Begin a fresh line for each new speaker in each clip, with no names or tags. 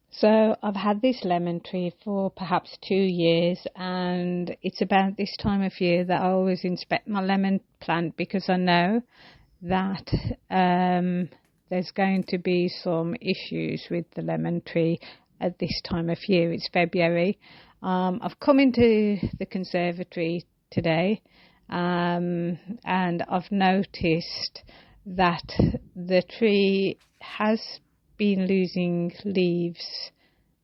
So I've had this lemon tree for perhaps 2 years, and it's about this time of year that I always inspect my lemon plant because I know that there's going to be some issues with the lemon tree at this time of year. It's February. I've come into the conservatory today, and I've noticed that the tree has been losing leaves.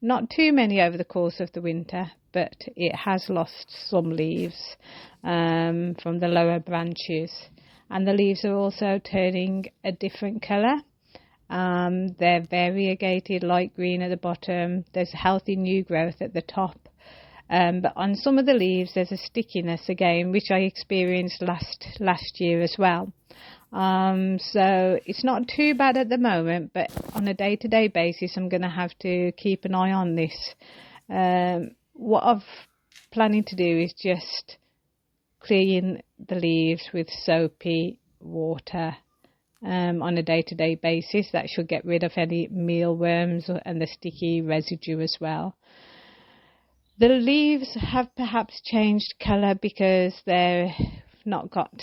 Not too many over the course of the winter, but it has lost some leaves from the lower branches. And the leaves are also turning a different colour. They're variegated, light green at the bottom. There's healthy new growth at the top. But on some of the leaves, there's a stickiness again, which I experienced last year as well. So it's not too bad at the moment, but on a day-to-day basis, I'm going to have to keep an eye on this. What I'm planning to do is just clean the leaves with soapy water on a day-to-day basis. That should get rid of any mealworms and the sticky residue as well. The leaves have perhaps changed colour because they've not got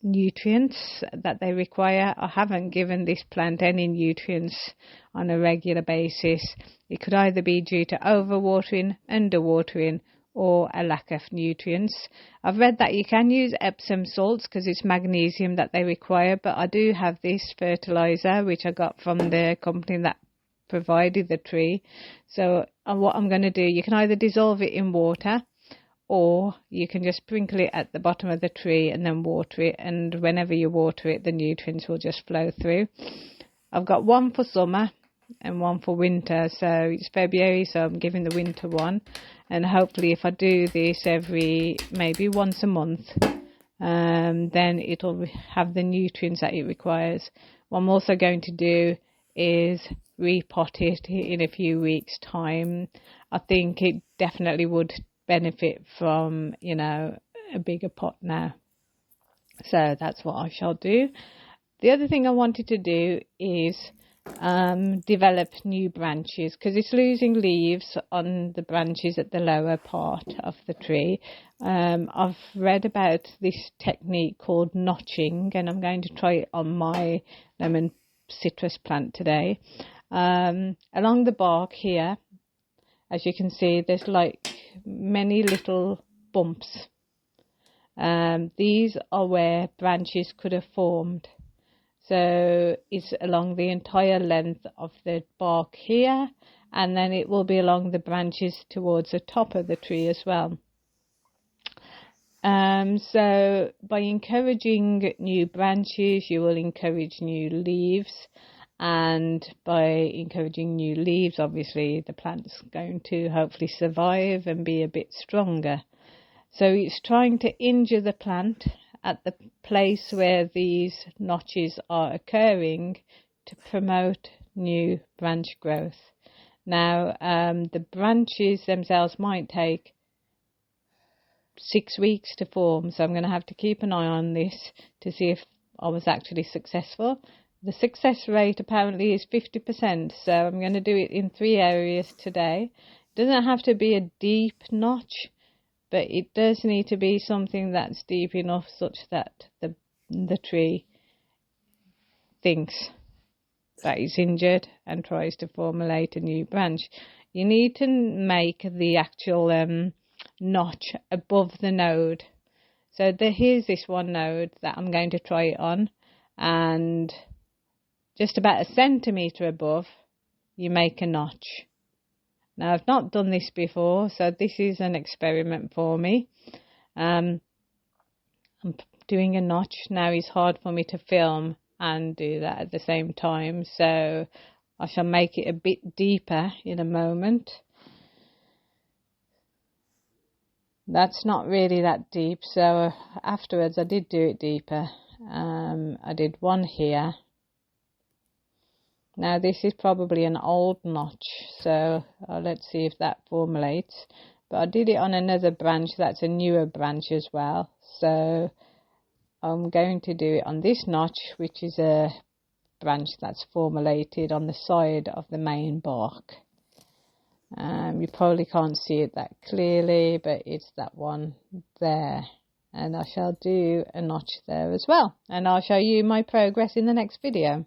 nutrients that they require. I haven't given this plant any nutrients on a regular basis. It could either be due to overwatering, underwatering, or a lack of nutrients. I've read that you can use Epsom salts because it's magnesium that they require, but I do have this fertilizer which I got from the company that provided the tree. So what I'm going to do, you can either dissolve it in water, or you can just sprinkle it at the bottom of the tree and then water it, and whenever you water it, the nutrients will just flow through. I've got one for summer and one for winter, so it's February, so I'm giving the winter one, and hopefully if I do this maybe once a month, then it'll have the nutrients that it requires. What I'm also going to do is repot it in a few weeks' time. I think it definitely would benefit from, a bigger pot now. So that's what I shall do. The other thing I wanted to do is develop new branches, because it's losing leaves on the branches at the lower part of the tree. I've read about this technique called notching, and I'm going to try it on my lemon citrus plant today. Along the bark here, as you can see, there's like many little bumps. These are where branches could have formed. So it's along the entire length of the bark here, and then it will be along the branches towards the top of the tree as well. So by encouraging new branches, you will encourage new leaves. And by encouraging new leaves, obviously the plant's going to hopefully survive and be a bit stronger. So it's trying to injure the plant at the place where these notches are occurring to promote new branch growth. Now, the branches themselves might take 6 weeks to form, so I'm going to have to keep an eye on this to see if I was actually successful. The success rate apparently is 50%, so I'm going to do it in 3 areas today. It doesn't have to be a deep notch, but it does need to be something that's deep enough such that the tree thinks that it's injured and tries to formulate a new branch. You need to make the actual notch above the node. So here's this one node that I'm going to try it on, and just about 1 centimetre above, you make a notch. Now, I've not done this before, so this is an experiment for me. I'm doing a notch. Now it's hard for me to film and do that at the same time, so I shall make it a bit deeper in a moment. That's not really that deep, so afterwards I did do it deeper. I did one here. Now this is probably an old notch, so let's see if that formulates. But I did it on another branch that's a newer branch as well. So I'm going to do it on this notch, which is a branch that's formulated on the side of the main bark. You probably can't see it that clearly, but it's that one there. And I shall do a notch there as well. And I'll show you my progress in the next video.